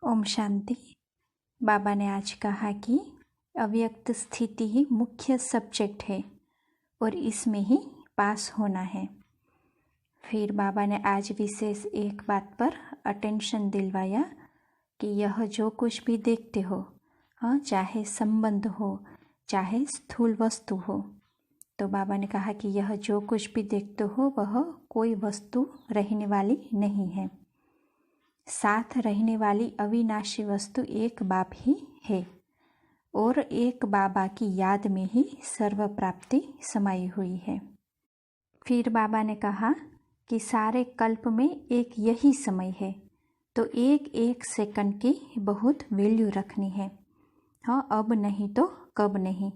ओम शांति। बाबा ने आज कहा कि अव्यक्त स्थिति ही मुख्य सब्जेक्ट है और इसमें ही पास होना है। फिर बाबा ने आज विशेष एक बात पर अटेंशन दिलवाया कि यह जो कुछ भी देखते हो, हाँ, चाहे संबंध हो चाहे स्थूल वस्तु हो, तो बाबा ने कहा कि यह जो कुछ भी देखते हो वह कोई वस्तु रहने वाली नहीं है। साथ रहने वाली अविनाशी वस्तु एक बाप ही है और एक बाबा की याद में ही सर्व प्राप्ति समाई हुई है। फिर बाबा ने कहा कि सारे कल्प में एक यही समय है, तो एक एक सेकंड की बहुत वैल्यू रखनी है। हाँ, अब नहीं तो कब नहीं।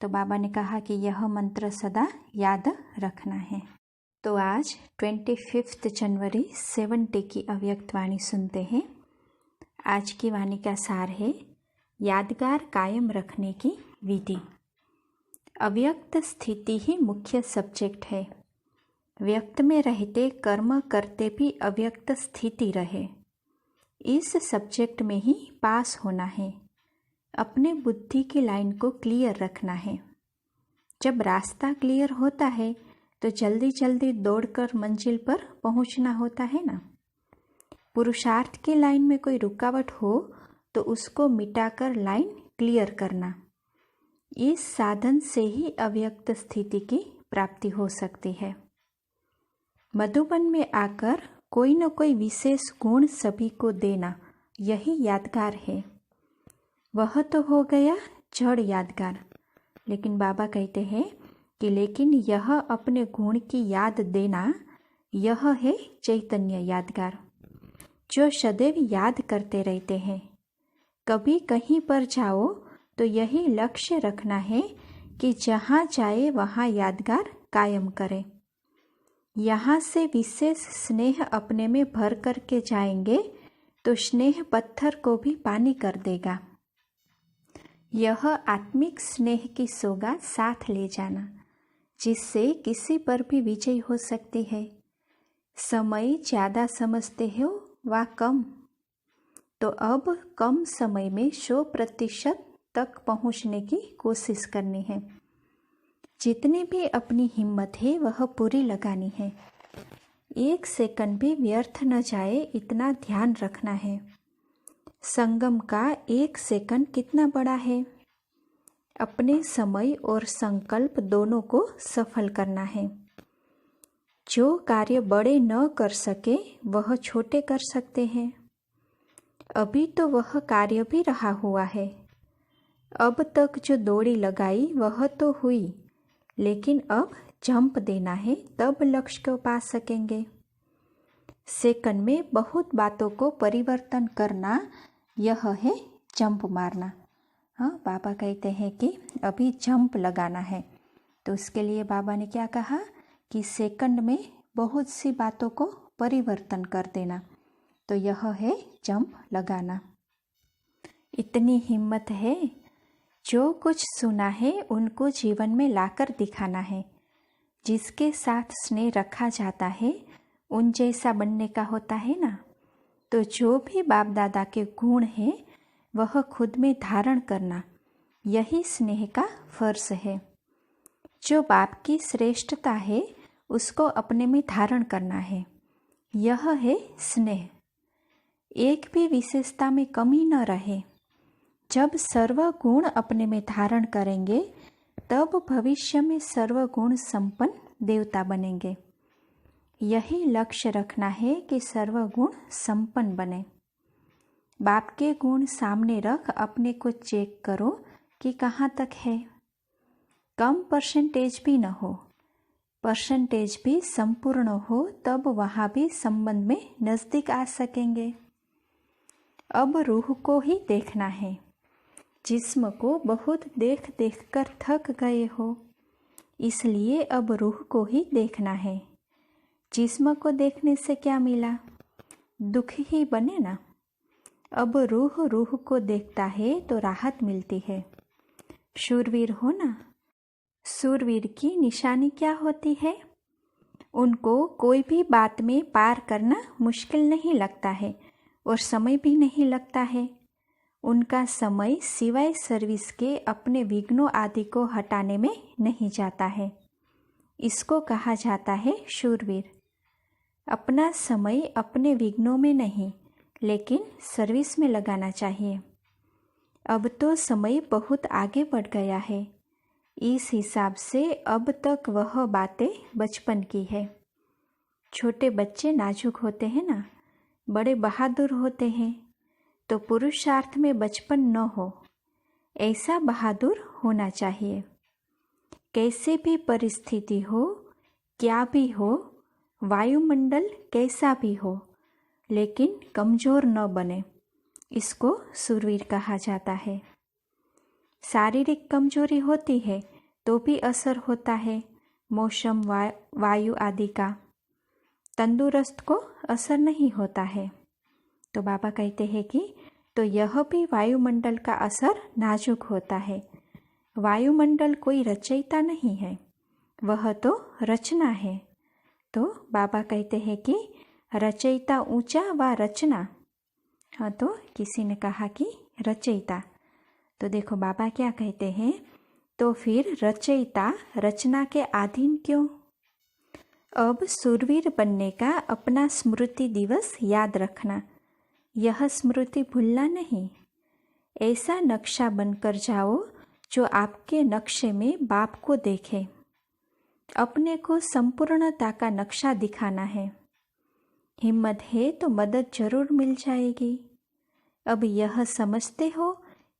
तो बाबा ने कहा कि यह मंत्र सदा याद रखना है। तो आज 25 जनवरी 70 की अव्यक्त वाणी सुनते हैं। आज की वाणी का सार है यादगार कायम रखने की विधि। अव्यक्त स्थिति ही मुख्य सब्जेक्ट है। व्यक्त में रहते कर्म करते भी अव्यक्त स्थिति रहे, इस सब्जेक्ट में ही पास होना है। अपने बुद्धि की लाइन को क्लियर रखना है। जब रास्ता क्लियर होता है तो जल्दी जल्दी दौड़कर मंजिल पर पहुंचना होता है ना। पुरुषार्थ की लाइन में कोई रुकावट हो तो उसको मिटाकर लाइन क्लियर करना, इस साधन से ही अव्यक्त स्थिति की प्राप्ति हो सकती है। मधुबन में आकर कोई न कोई विशेष गुण सभी को देना, यही यादगार है। वह तो हो गया जड़ यादगार, लेकिन बाबा कहते हैं कि लेकिन यह अपने गुण की याद देना, यह है चैतन्य यादगार, जो सदैव याद करते रहते हैं। कभी कहीं पर जाओ तो यही लक्ष्य रखना है कि जहाँ जाए वहाँ यादगार कायम करें। यहाँ से विशेष स्नेह अपने में भर करके जाएंगे तो स्नेह पत्थर को भी पानी कर देगा। यह आत्मिक स्नेह की सौगात साथ ले जाना, जिससे किसी पर भी विजय हो सकती है। समय ज़्यादा समझते हो वा कम, तो अब कम समय में 100% तक पहुंचने की कोशिश करनी है। जितनी भी अपनी हिम्मत है वह पूरी लगानी है। एक सेकंड भी व्यर्थ न जाए, इतना ध्यान रखना है। संगम का एक सेकंड कितना बड़ा है। अपने समय और संकल्प दोनों को सफल करना है। जो कार्य बड़े न कर सके वह छोटे कर सकते हैं। अभी तो वह कार्य भी रहा हुआ है। अब तक जो दौड़ी लगाई वह तो हुई, लेकिन अब जंप देना है, तब लक्ष्य को पा सकेंगे। सेकंड में बहुत बातों को परिवर्तन करना, यह है जंप मारना। हाँ, बाबा कहते हैं कि अभी जंप लगाना है। तो उसके लिए बाबा ने क्या कहा कि सेकंड में बहुत सी बातों को परिवर्तन कर देना, तो यह है जंप लगाना। इतनी हिम्मत है, जो कुछ सुना है उनको जीवन में लाकर दिखाना है। जिसके साथ स्नेह रखा जाता है उन जैसा बनने का होता है ना। तो जो भी बाप दादा के गुण हैं वह खुद में धारण करना, यही स्नेह का फर्ज है। जो बाप की श्रेष्ठता है उसको अपने में धारण करना है, यह है स्नेह। एक भी विशेषता में कमी न रहे। जब सर्व गुण अपने में धारण करेंगे तब भविष्य में सर्व गुण संपन्न देवता बनेंगे। यही लक्ष्य रखना है कि सर्व गुण संपन्न बने। बाप के गुण सामने रख अपने को चेक करो कि कहाँ तक है। कम परसेंटेज भी न हो, परसेंटेज भी संपूर्ण हो, तब वहाँ भी संबंध में नज़दीक आ सकेंगे। अब रूह को ही देखना है। जिस्म को बहुत देख देख कर थक गए हो, इसलिए अब रूह को ही देखना है। जिस्म को देखने से क्या मिला? दुख ही बने ना। अब रूह को देखता है तो राहत मिलती है। शूरवीर हो ना। शूरवीर की निशानी क्या होती है? उनको कोई भी बात में पार करना मुश्किल नहीं लगता है। और समय भी नहीं लगता है। उनका समय सिवाय सर्विस के अपने विघ्नों आदि को हटाने में नहीं जाता है। इसको कहा जाता है शूरवीर। अपना समय अपने विघ्नों में नहीं लेकिन सर्विस में लगाना चाहिए। अब तो समय बहुत आगे बढ़ गया है। इस हिसाब से अब तक वह बातें बचपन की है। छोटे बच्चे नाजुक होते हैं ना, बड़े बहादुर होते हैं, तो पुरुषार्थ में बचपन न हो, ऐसा बहादुर होना चाहिए। कैसे भी परिस्थिति हो, क्या भी हो, वायुमंडल कैसा भी हो, लेकिन कमजोर न बने, इसको शूरवीर कहा जाता है। शारीरिक कमजोरी होती है तो भी असर होता है मौसम वायु आदि का। तंदुरुस्त को असर नहीं होता है। तो बाबा कहते हैं कि तो यह भी वायुमंडल का असर नाजुक होता है। वायुमंडल कोई रचयिता नहीं है, वह तो रचना है। तो बाबा कहते हैं कि रचयिता ऊंचा व रचना। हाँ, तो किसी ने कहा कि रचयिता। तो देखो बाबा क्या कहते हैं, तो फिर रचयिता रचना के अधीन क्यों? अब शूरवीर बनने का अपना स्मृति दिवस याद रखना, यह स्मृति भूलना नहीं। ऐसा नक्शा बनकर जाओ जो आपके नक्शे में बाप को देखे। अपने को संपूर्णता का नक्शा दिखाना है। हिम्मत है तो मदद जरूर मिल जाएगी। अब यह समझते हो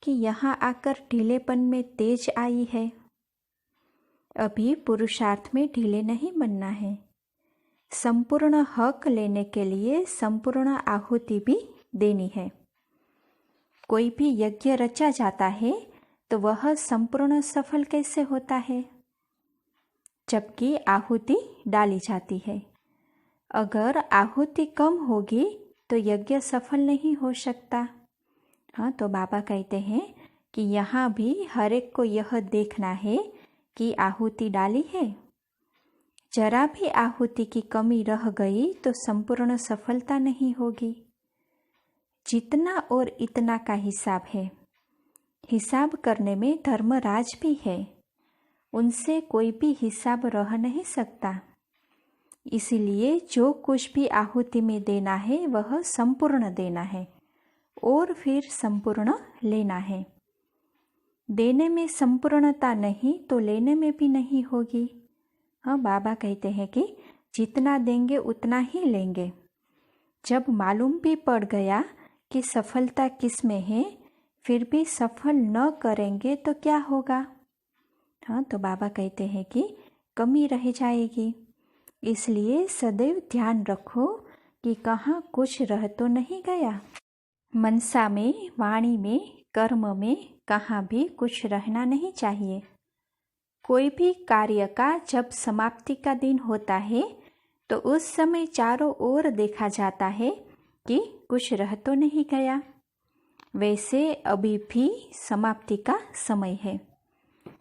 कि यहाँ आकर ढीलेपन में तेज आई है। अभी पुरुषार्थ में ढीले नहीं बनना है। संपूर्ण हक लेने के लिए संपूर्ण आहुति भी देनी है। कोई भी यज्ञ रचा जाता है तो वह संपूर्ण सफल कैसे होता है? जबकि आहुति डाली जाती है। अगर आहुति कम होगी तो यज्ञ सफल नहीं हो सकता। हाँ, तो बाबा कहते हैं कि यहाँ भी हर एक को यह देखना है कि आहुति डाली है। जरा भी आहुति की कमी रह गई तो संपूर्ण सफलता नहीं होगी। जितना और इतना का हिसाब है। हिसाब करने में धर्मराज भी है, उनसे कोई भी हिसाब रह नहीं सकता। इसीलिए जो कुछ भी आहुति में देना है वह संपूर्ण देना है और फिर संपूर्ण लेना है। देने में संपूर्णता नहीं तो लेने में भी नहीं होगी। हाँ, बाबा कहते हैं कि जितना देंगे उतना ही लेंगे। जब मालूम भी पड़ गया कि सफलता किस में है, फिर भी सफल न करेंगे तो क्या होगा? हाँ, तो बाबा कहते हैं कि कमी रह जाएगी। इसलिए सदैव ध्यान रखो कि कहाँ कुछ रह तो नहीं गया। मनसा में, वाणी में, कर्म में कहाँ भी कुछ रहना नहीं चाहिए। कोई भी कार्य का जब समाप्ति का दिन होता है तो उस समय चारों ओर देखा जाता है कि कुछ रह तो नहीं गया। वैसे अभी भी समाप्ति का समय है।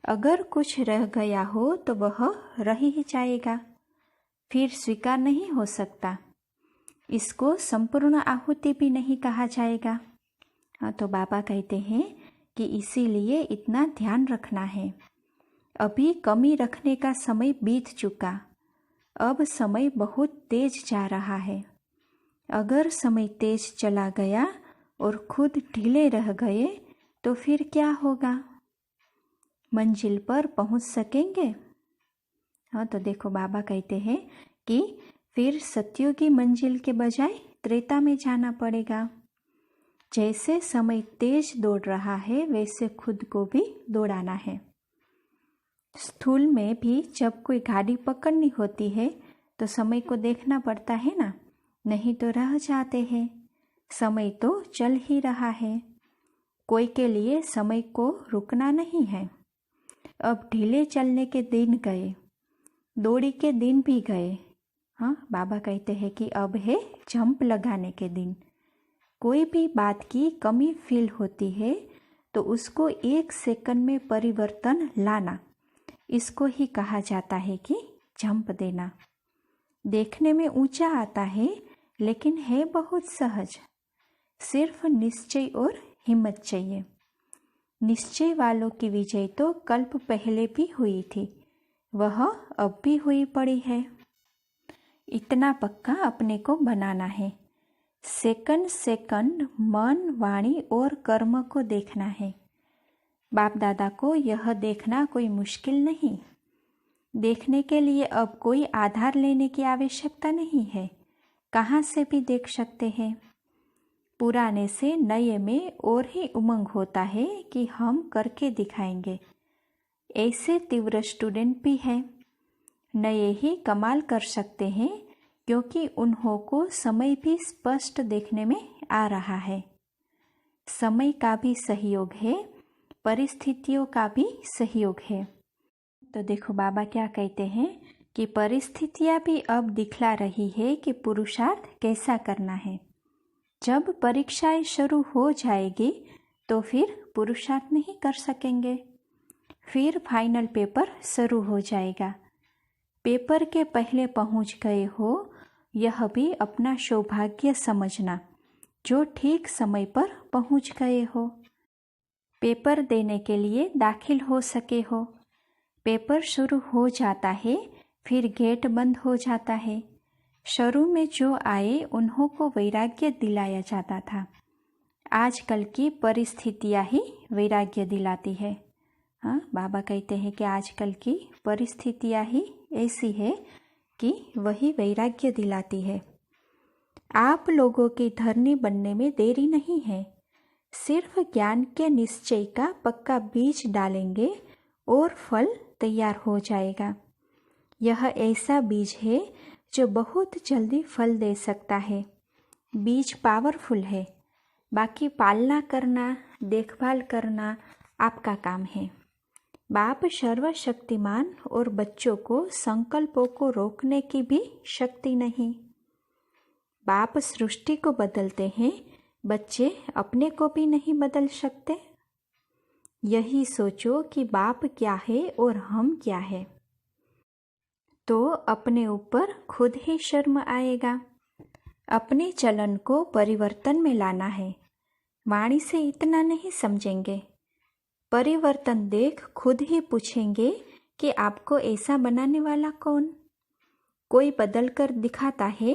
अगर कुछ रह गया हो तो वह रह ही जाएगा, फिर स्वीकार नहीं हो सकता। इसको संपूर्ण आहुति भी नहीं कहा जाएगा। हाँ, तो बाबा कहते हैं कि इसीलिए इतना ध्यान रखना है। अभी कमी रखने का समय बीत चुका, अब समय बहुत तेज जा रहा है। अगर समय तेज चला गया और खुद ढीले रह गए तो फिर क्या होगा? मंजिल पर पहुंच सकेंगे? हाँ, तो देखो बाबा कहते हैं कि फिर सतयुगी मंजिल के बजाय त्रेता में जाना पड़ेगा। जैसे समय तेज दौड़ रहा है वैसे खुद को भी दौड़ाना है। स्थूल में भी जब कोई गाड़ी पकड़नी होती है तो समय को देखना पड़ता है ना, नहीं तो रह जाते हैं। समय तो चल ही रहा है, कोई के लिए समय को रुकना नहीं है। अब ढीले चलने के दिन गए, दौड़ी के दिन भी गए। हाँ, बाबा कहते हैं कि अब है जंप लगाने के दिन। कोई भी बात की कमी फील होती है तो उसको 1 सेकंड में परिवर्तन लाना, इसको ही कहा जाता है कि जंप देना। देखने में ऊंचा आता है लेकिन है बहुत सहज। सिर्फ निश्चय और हिम्मत चाहिए। निश्चय वालों की विजय तो कल्प पहले भी हुई थी, वह अब भी हुई पड़ी है। इतना पक्का अपने को बनाना है। सेकंड सेकंड मन, वाणी और कर्म को देखना है। बाप दादा को यह देखना कोई मुश्किल नहीं। देखने के लिए अब कोई आधार लेने की आवश्यकता नहीं है, कहाँ से भी देख सकते हैं। पुराने से नए में और ही उमंग होता है कि हम करके दिखाएंगे। ऐसे तीव्र स्टूडेंट भी हैं। नए ही कमाल कर सकते हैं, क्योंकि उन्हों को समय भी स्पष्ट देखने में आ रहा है। समय का भी सहयोग है, परिस्थितियों का भी सहयोग है। तो देखो बाबा क्या कहते हैं कि परिस्थितियां भी अब दिखला रही है कि पुरुषार्थ कैसा करना है। जब परीक्षाएं शुरू हो जाएगी तो फिर पुरुषार्थ नहीं कर सकेंगे। फिर फाइनल पेपर शुरू हो जाएगा। पेपर के पहले पहुंच गए हो, यह भी अपना सौभाग्य समझना जो ठीक समय पर पहुंच गए हो। पेपर देने के लिए दाखिल हो सके हो। पेपर शुरू हो जाता है, फिर गेट बंद हो जाता है। शुरू में जो आए उन्हों को वैराग्य दिलाया जाता था। आजकल की परिस्थितियां ही वैराग्य दिलाती है। हाँ, बाबा कहते हैं कि आजकल की परिस्थितियां ही ऐसी है कि वही वैराग्य दिलाती है। आप लोगों की धरनी बनने में देरी नहीं है। सिर्फ ज्ञान के निश्चय का पक्का बीज डालेंगे और फल तैयार हो जाएगा। यह ऐसा बीज है जो बहुत जल्दी फल दे सकता है। बीज पावरफुल है। बाकी पालना करना, देखभाल करना आपका काम है। बाप सर्वशक्तिमान और बच्चों को संकल्पों को रोकने की भी शक्ति नहीं। बाप सृष्टि को बदलते हैं, बच्चे अपने को भी नहीं बदल सकते। यही सोचो कि बाप क्या है और हम क्या है, तो अपने ऊपर खुद ही शर्म आएगा। अपने चलन को परिवर्तन में लाना है। वाणी से इतना नहीं समझेंगे। परिवर्तन देख खुद ही पूछेंगे कि आपको ऐसा बनाने वाला कौन। कोई बदल कर दिखाता है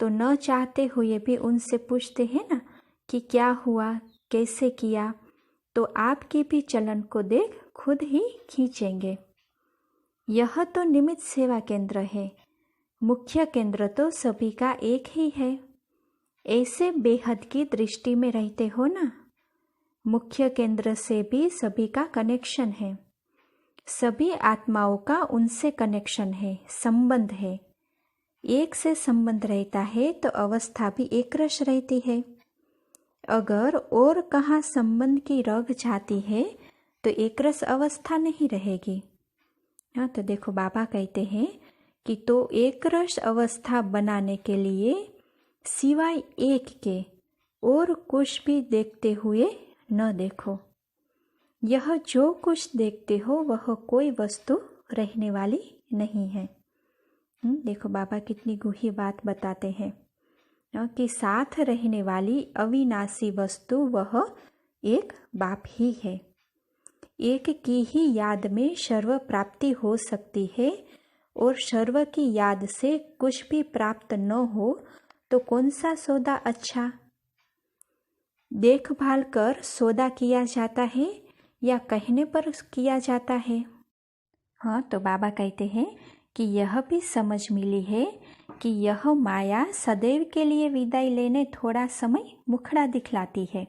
तो न चाहते हुए भी उनसे पूछते हैं ना कि क्या हुआ, कैसे किया, तो आपके भी चलन को देख खुद ही खींचेंगे। यह तो निमित्त सेवा केंद्र है, मुख्य केंद्र तो सभी का एक ही है। ऐसे बेहद की दृष्टि में रहते हो ना। मुख्य केंद्र से भी सभी का कनेक्शन है। सभी आत्माओं का उनसे कनेक्शन है, संबंध है। एक से संबंध रहता है तो अवस्था भी एक रस रहती है। अगर और कहाँ संबंध की रग जाती है तो एक रस अवस्था नहीं रहेगी। हाँ, तो देखो बाबा कहते हैं कि तो एक रस अवस्था बनाने के लिए सिवाय एक के और कुछ भी देखते हुए न देखो। यह जो कुछ देखते हो वह कोई वस्तु रहने वाली नहीं है। देखो बाबा कितनी गूढ़ी बात बताते हैं कि साथ रहने वाली अविनाशी वस्तु वह एक बाप ही है। एक की ही याद में सर्व प्राप्ति हो सकती है, और सर्व की याद से कुछ भी प्राप्त न हो तो कौन सा सौदा अच्छा। देखभाल कर सौदा किया जाता है या कहने पर किया जाता है। हाँ, तो बाबा कहते हैं कि यह भी समझ मिली है कि यह माया सदैव के लिए विदाई लेने थोड़ा समय मुखड़ा दिखलाती है।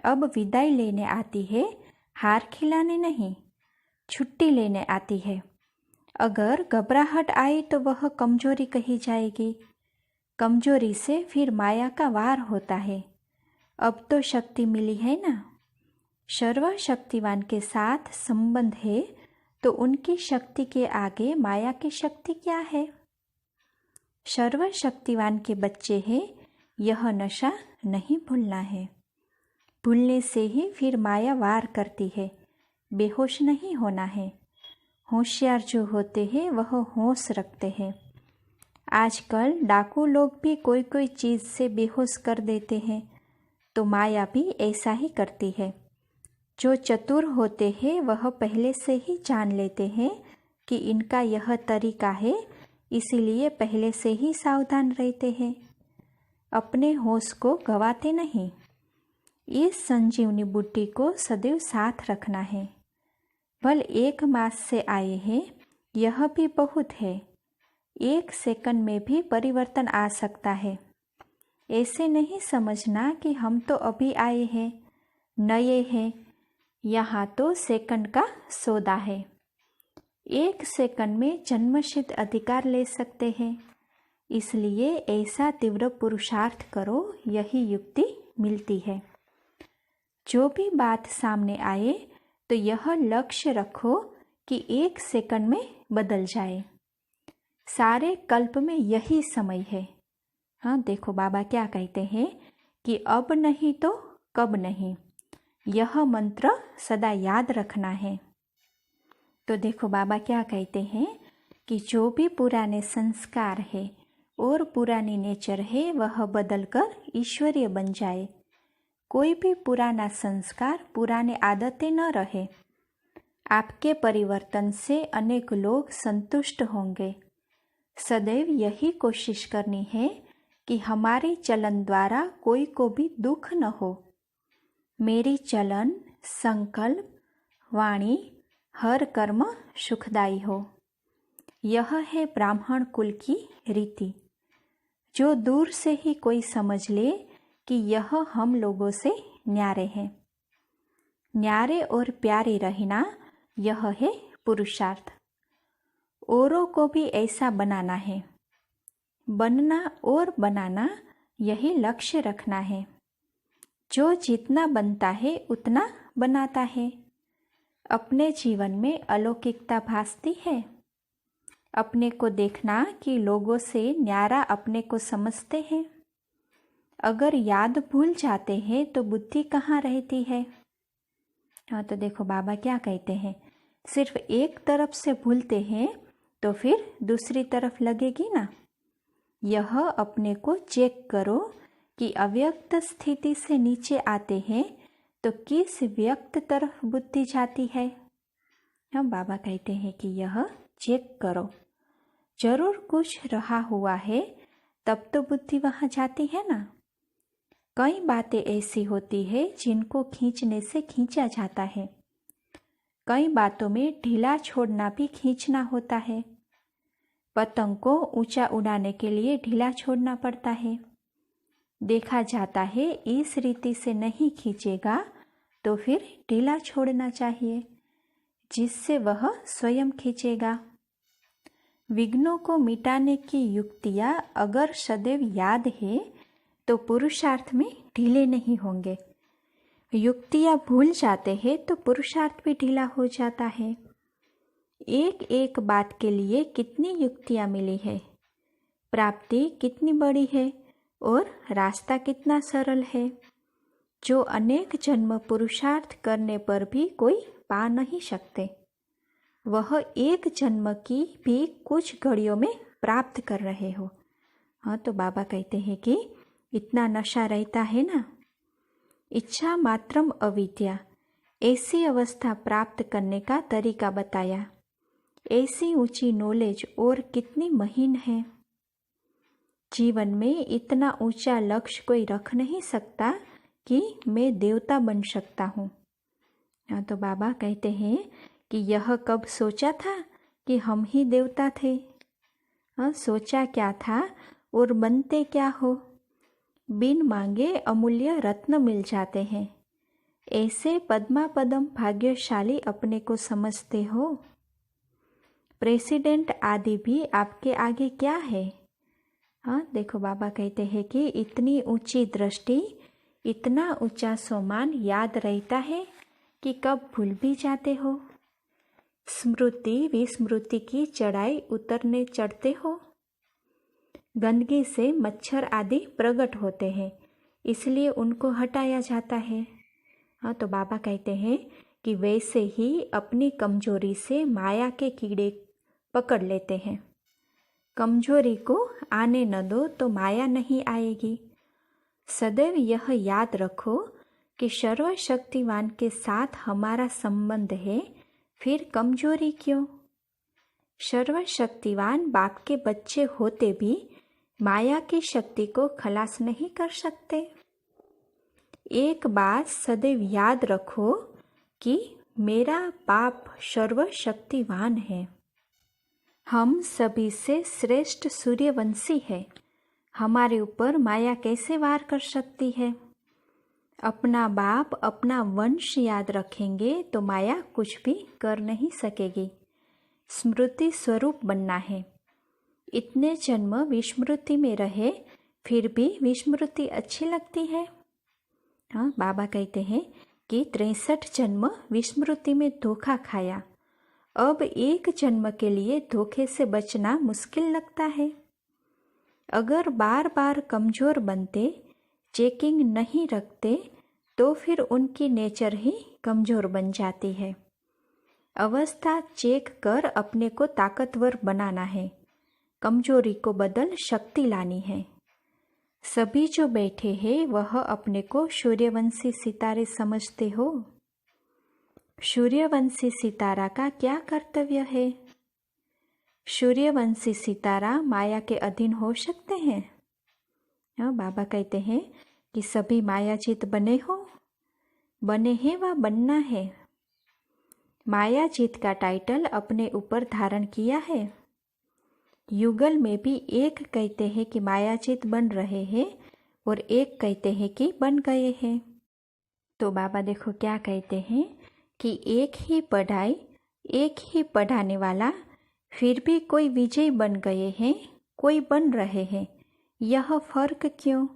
अब विदाई लेने आती है, हार खिलाने नहीं, छुट्टी लेने आती है। अगर घबराहट आई तो वह कमजोरी कही जाएगी। कमजोरी से फिर माया का वार होता है। अब तो शक्ति मिली है ना। सर्वशक्तिवान के साथ संबंध है तो उनकी शक्ति के आगे माया की शक्ति क्या है। सर्वशक्तिवान के बच्चे हैं, यह नशा नहीं भूलना है। भूलने से ही फिर माया वार करती है। बेहोश नहीं होना है। होशियार जो होते हैं वह होश रखते हैं। आजकल डाकू लोग भी कोई कोई चीज़ से बेहोश कर देते हैं, तो माया भी ऐसा ही करती है। जो चतुर होते हैं वह पहले से ही जान लेते हैं कि इनका यह तरीका है, इसीलिए पहले से ही सावधान रहते हैं। अपने होश को गवाते नहीं। इस संजीवनी बूटी को सदैव साथ रखना है। भले 1 मास से आए हैं, यह भी बहुत है। 1 सेकंड में भी परिवर्तन आ सकता है। ऐसे नहीं समझना कि हम तो अभी आए हैं, नए हैं। यहाँ तो सेकंड का सौदा है। 1 सेकंड में जन्मसिद्ध अधिकार ले सकते हैं। इसलिए ऐसा तीव्र पुरुषार्थ करो, यही युक्ति मिलती है। जो भी बात सामने आए तो यह लक्ष्य रखो कि 1 सेकंड में बदल जाए। सारे कल्प में यही समय है। हाँ, देखो बाबा क्या कहते हैं कि अब नहीं तो कब नहीं, यह मंत्र सदा याद रखना है। तो देखो बाबा क्या कहते हैं कि जो भी पुराने संस्कार है और पुरानी नेचर है वह बदलकर ईश्वरीय बन जाए। कोई भी पुराना संस्कार, पुराने आदतें न रहे। आपके परिवर्तन से अनेक लोग संतुष्ट होंगे। सदैव यही कोशिश करनी है कि हमारी चलन द्वारा कोई को भी दुख न हो। मेरी चलन, संकल्प, वाणी, हर कर्म सुखदायी हो। यह है ब्राह्मण कुल की रीति। जो दूर से ही कोई समझ ले कि यह हम लोगों से न्यारे हैं। न्यारे और प्यारे रहना, यह है पुरुषार्थ। औरों को भी ऐसा बनाना है। बनना और बनाना, यही लक्ष्य रखना है। जो जितना बनता है उतना बनाता है। अपने जीवन में अलौकिकता भासती है। अपने को देखना कि लोगों से न्यारा अपने को समझते हैं। अगर याद भूल जाते हैं तो बुद्धि कहाँ रहती है। हाँ, तो देखो बाबा क्या कहते हैं, सिर्फ एक तरफ से भूलते हैं तो फिर दूसरी तरफ लगेगी ना। यह अपने को चेक करो कि अव्यक्त स्थिति से नीचे आते हैं तो किस व्यक्त तरफ बुद्धि जाती है। हम बाबा कहते हैं कि यह चेक करो। जरूर कुछ रहा हुआ है, तब तो बुद्धि वहाँ जाती है ना। कई बातें ऐसी होती है जिनको खींचने से खींचा जाता है। कई बातों में ढीला छोड़ना भी खींचना होता है। पतंग को ऊंचा उड़ाने के लिए ढीला छोड़ना पड़ता है। देखा जाता है इस रीति से नहीं खींचेगा तो फिर ढीला छोड़ना चाहिए, जिससे वह स्वयं खींचेगा। विघ्नों को मिटाने की युक्तियाँ अगर सदैव याद है तो पुरुषार्थ में ढीले नहीं होंगे। युक्तियाँ भूल जाते हैं तो पुरुषार्थ भी ढीला हो जाता है। एक एक बात के लिए कितनी युक्तियाँ मिली है, प्राप्ति कितनी बड़ी है और रास्ता कितना सरल है, जो अनेक जन्म पुरुषार्थ करने पर भी कोई पा नहीं सकते। वह एक जन्म की भी कुछ घड़ियों में प्राप्त कर रहे हो। हाँ, तो बाबा कहते हैं कि इतना नशा रहता है ना। इच्छा मात्रम अविद्या, ऐसी अवस्था प्राप्त करने का तरीका बताया। ऐसी ऊंची नॉलेज और कितनी महीन है। जीवन में इतना ऊंचा लक्ष्य कोई रख नहीं सकता कि मैं देवता बन सकता हूँ। हाँ, तो बाबा कहते हैं कि यह कब सोचा था कि हम ही देवता थे। हाँ, सोचा क्या था और बनते क्या हो। बिन मांगे अमूल्य रत्न मिल जाते हैं। ऐसे पद्मा पदम भाग्यशाली अपने को समझते हो। प्रेसिडेंट आदि भी आपके आगे क्या है। हाँ, देखो बाबा कहते हैं कि इतनी ऊंची दृष्टि, इतना ऊंचा सम्मान याद रहता है कि कब भूल भी जाते हो। स्मृति विस्मृति की चढ़ाई उतरने चढ़ते हो। गंदगी से मच्छर आदि प्रकट होते हैं, इसलिए उनको हटाया जाता है। हाँ, तो बाबा कहते हैं कि वैसे ही अपनी कमजोरी से माया के कीड़े पकड़ लेते हैं। कमजोरी को आने न दो तो माया नहीं आएगी। सदैव यह याद रखो कि सर्वशक्तिवान के साथ हमारा संबंध है, फिर कमजोरी क्यों? सर्वशक्तिवान बाप के बच्चे होते भी माया की शक्ति को खलास नहीं कर सकते। एक बात सदैव याद रखो कि मेरा बाप सर्वशक्तिवान है। हम सभी से श्रेष्ठ सूर्यवंशी है। हमारे ऊपर माया कैसे वार कर सकती है? अपना बाप अपना वंश याद रखेंगे तो माया कुछ भी कर नहीं सकेगी। स्मृति स्वरूप बनना है। इतने जन्म विस्मृति में रहे फिर भी विस्मृति अच्छी लगती है। हाँ, बाबा कहते हैं कि 63 जन्म विस्मृति में धोखा खाया, अब एक जन्म के लिए धोखे से बचना मुश्किल लगता है। अगर बार बार कमजोर बनते, चेकिंग नहीं रखते, तो फिर उनकी नेचर ही कमजोर बन जाती है। अवस्था चेक कर अपने को ताकतवर बनाना है, कमजोरी को बदल शक्ति लानी है। सभी जो बैठे हैं वह अपने को सूर्यवंशी सितारे समझते हो। सूर्यवंशी सितारा का क्या कर्तव्य है? सूर्यवंशी सितारा माया के अधीन हो सकते हैं? हाँ, बाबा कहते हैं कि सभी मायाजीत बने हो, बने हैं व बनना है। मायाजीत का टाइटल अपने ऊपर धारण किया है। युगल में भी एक कहते हैं कि मायाजीत बन रहे हैं और एक कहते हैं कि बन गए हैं। तो बाबा देखो क्या कहते हैं कि एक ही पढ़ाई, एक ही पढ़ाने वाला, फिर भी कोई विजयी बन गए हैं, कोई बन रहे हैं। यह फर्क क्यों?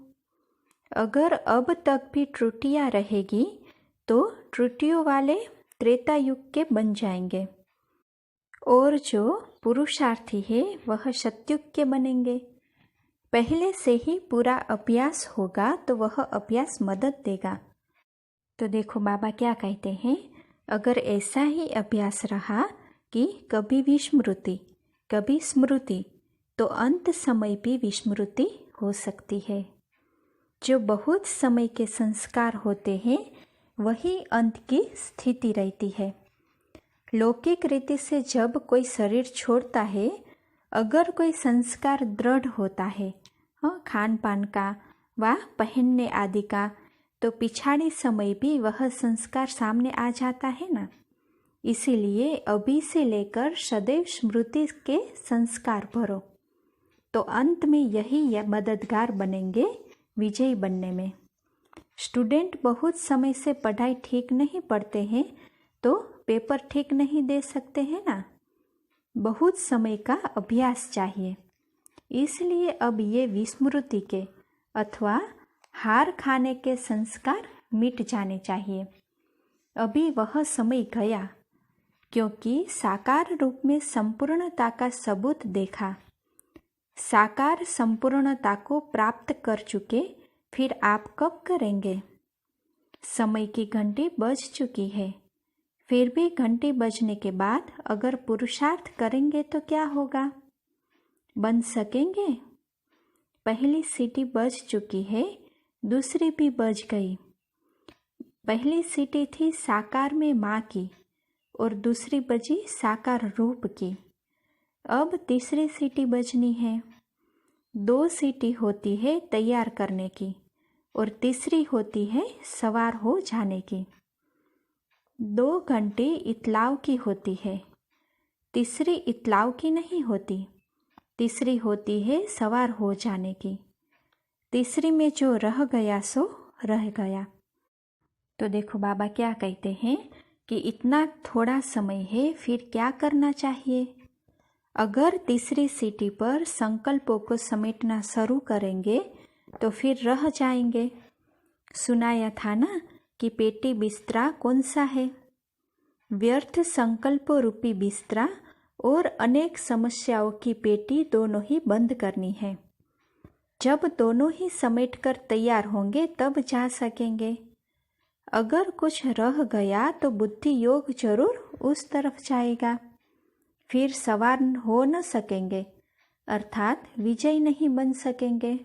अगर अब तक भी त्रुटियां रहेगी तो त्रुटियों वाले त्रेता युग के बन जाएंगे और जो पुरुषार्थी है वह सतयुग के बनेंगे। पहले से ही पूरा अभ्यास होगा तो वह अभ्यास मदद देगा। तो देखो बाबा क्या कहते हैं, अगर ऐसा ही अभ्यास रहा कि कभी विस्मृति कभी स्मृति, तो अंत समय भी विस्मृति हो सकती है। जो बहुत समय के संस्कार होते हैं वही अंत की स्थिति रहती है। लौकिक रीति से जब कोई शरीर छोड़ता है, अगर कोई संस्कार दृढ़ होता है, खान पान का व पहनने आदि का, तो पिछाड़ी समय भी वह संस्कार सामने आ जाता है ना। इसीलिए अभी से लेकर सदैव स्मृति के संस्कार भरो, तो अंत में यही मददगार बनेंगे विजयी बनने में। स्टूडेंट बहुत समय से पढ़ाई ठीक नहीं पढ़ते हैं तो पेपर ठीक नहीं दे सकते हैं ना। बहुत समय का अभ्यास चाहिए। इसलिए अब ये विस्मृति के अथवा हार खाने के संस्कार मिट जाने चाहिए। अभी वह समय गया, क्योंकि साकार रूप में संपूर्णता का सबूत देखा। साकार संपूर्णता को प्राप्त कर चुके, फिर आप कब करेंगे? समय की घंटी बज चुकी है। फिर भी घंटी बजने के बाद अगर पुरुषार्थ करेंगे तो क्या होगा? बन सकेंगे? पहली सीटी बज चुकी है, दूसरी भी बज गई। पहली सीटी थी साकार में माँ की और दूसरी बजी साकार रूप की। अब तीसरी सीटी बजनी है। 2 सीटी होती है तैयार करने की और तीसरी होती है सवार हो जाने की। 2 घंटी इतलाव की होती है, तीसरी इतलाव की नहीं होती। तीसरी होती है सवार हो जाने की। तीसरी में जो रह गया सो रह गया। तो देखो बाबा क्या कहते हैं कि इतना थोड़ा समय है, फिर क्या करना चाहिए? अगर तीसरी सीटी पर संकल्पों को समेटना शुरू करेंगे तो फिर रह जाएंगे। सुनाया था ना कि पेटी बिस्तरा कौन सा है? व्यर्थ संकल्पों रूपी बिस्तरा और अनेक समस्याओं की पेटी दोनों ही बंद करनी है। जब दोनों ही समेट कर तैयार होंगे तब जा सकेंगे। अगर कुछ रह गया तो बुद्धि योग जरूर उस तरफ जाएगा, फिर सवार हो न सकेंगे, अर्थात विजय नहीं बन सकेंगे।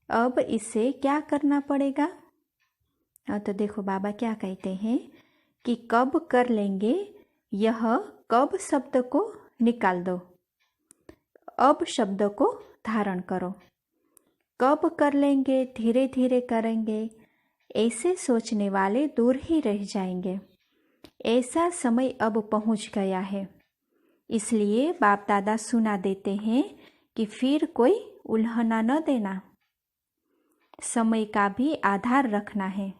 अब इसे क्या करना पड़ेगा? तो देखो बाबा क्या कहते हैं कि कब कर लेंगे, यह कब शब्द को निकाल दो, अब शब्द को धारण करो। कब कर लेंगे, धीरे धीरे करेंगे, ऐसे सोचने वाले दूर ही रह जाएंगे। ऐसा समय अब पहुंच गया है, इसलिए बाप दादा सुना देते हैं कि फिर कोई उल्हना न देना। समय का भी आधार रखना है।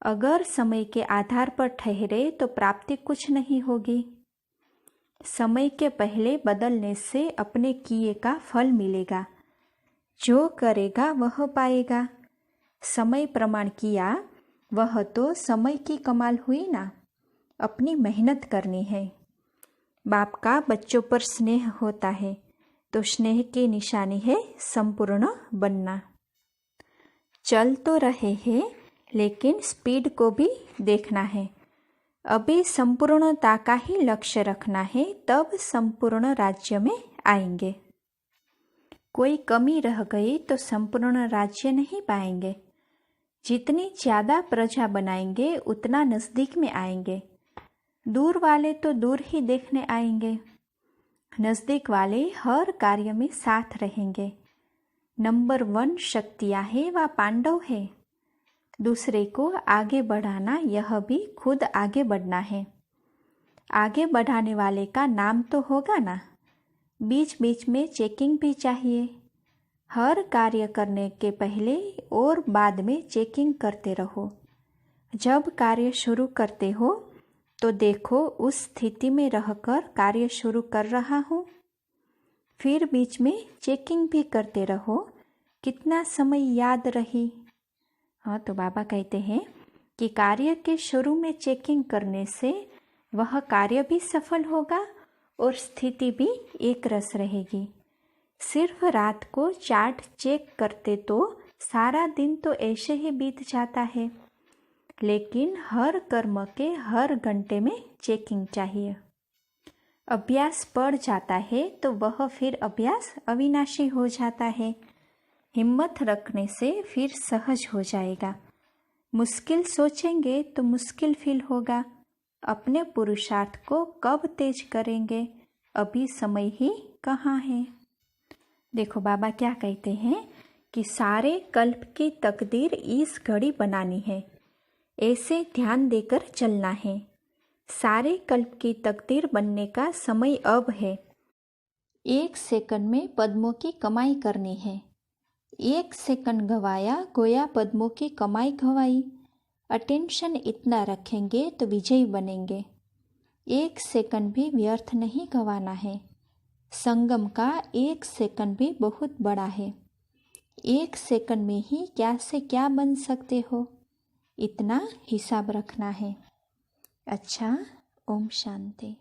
अगर समय के आधार पर ठहरे तो प्राप्ति कुछ नहीं होगी। समय के पहले बदलने से अपने किए का फल मिलेगा। जो करेगा वह पाएगा। समय प्रमाण किया वह तो समय की कमाल हुई ना। अपनी मेहनत करनी है। बाप का बच्चों पर स्नेह होता है तो स्नेह की निशानी है संपूर्ण बनना। चल तो रहे हैं लेकिन स्पीड को भी देखना है। अभी संपूर्णता का ही लक्ष्य रखना है, तब संपूर्ण राज्य में आएंगे। कोई कमी रह गई तो संपूर्ण राज्य नहीं पाएंगे। जितनी ज़्यादा प्रजा बनाएंगे उतना नज़दीक में आएंगे। दूर वाले तो दूर ही देखने आएंगे, नज़दीक वाले हर कार्य में साथ रहेंगे। नंबर 1 शक्तियाँ है व पांडव है। दूसरे को आगे बढ़ाना, यह भी खुद आगे बढ़ना है। आगे बढ़ाने वाले का नाम तो होगा ना। बीच बीच में चेकिंग भी चाहिए। हर कार्य करने के पहले और बाद में चेकिंग करते रहो। जब कार्य शुरू करते हो तो देखो उस स्थिति में रहकर कार्य शुरू कर रहा हूँ। फिर बीच में चेकिंग भी करते रहो, कितना समय याद रही। तो बाबा कहते हैं कि कार्य के शुरू में चेकिंग करने से वह कार्य भी सफल होगा और स्थिति भी एक रस रहेगी। सिर्फ रात को चार्ट चेक करते तो सारा दिन तो ऐसे ही बीत जाता है, लेकिन हर कर्म के हर घंटे में चेकिंग चाहिए। अभ्यास बढ़ जाता है तो वह फिर अभ्यास अविनाशी हो जाता है। हिम्मत रखने से फिर सहज हो जाएगा। मुश्किल सोचेंगे तो मुश्किल फील होगा। अपने पुरुषार्थ को कब तेज करेंगे, अभी समय ही कहाँ है। देखो बाबा क्या कहते हैं कि सारे कल्प की तकदीर इस घड़ी बनानी है, ऐसे ध्यान देकर चलना है। सारे कल्प की तकदीर बनने का समय अब है। 1 सेकंड में पद्मों की कमाई करनी है। 1 सेकंड गवाया गोया पद्मों की कमाई गवाई। अटेंशन इतना रखेंगे तो विजयी बनेंगे। 1 सेकंड भी व्यर्थ नहीं गवाना है। संगम का 1 सेकंड भी बहुत बड़ा है। 1 सेकंड में ही क्या से क्या बन सकते हो, इतना हिसाब रखना है। अच्छा, ओम शांति।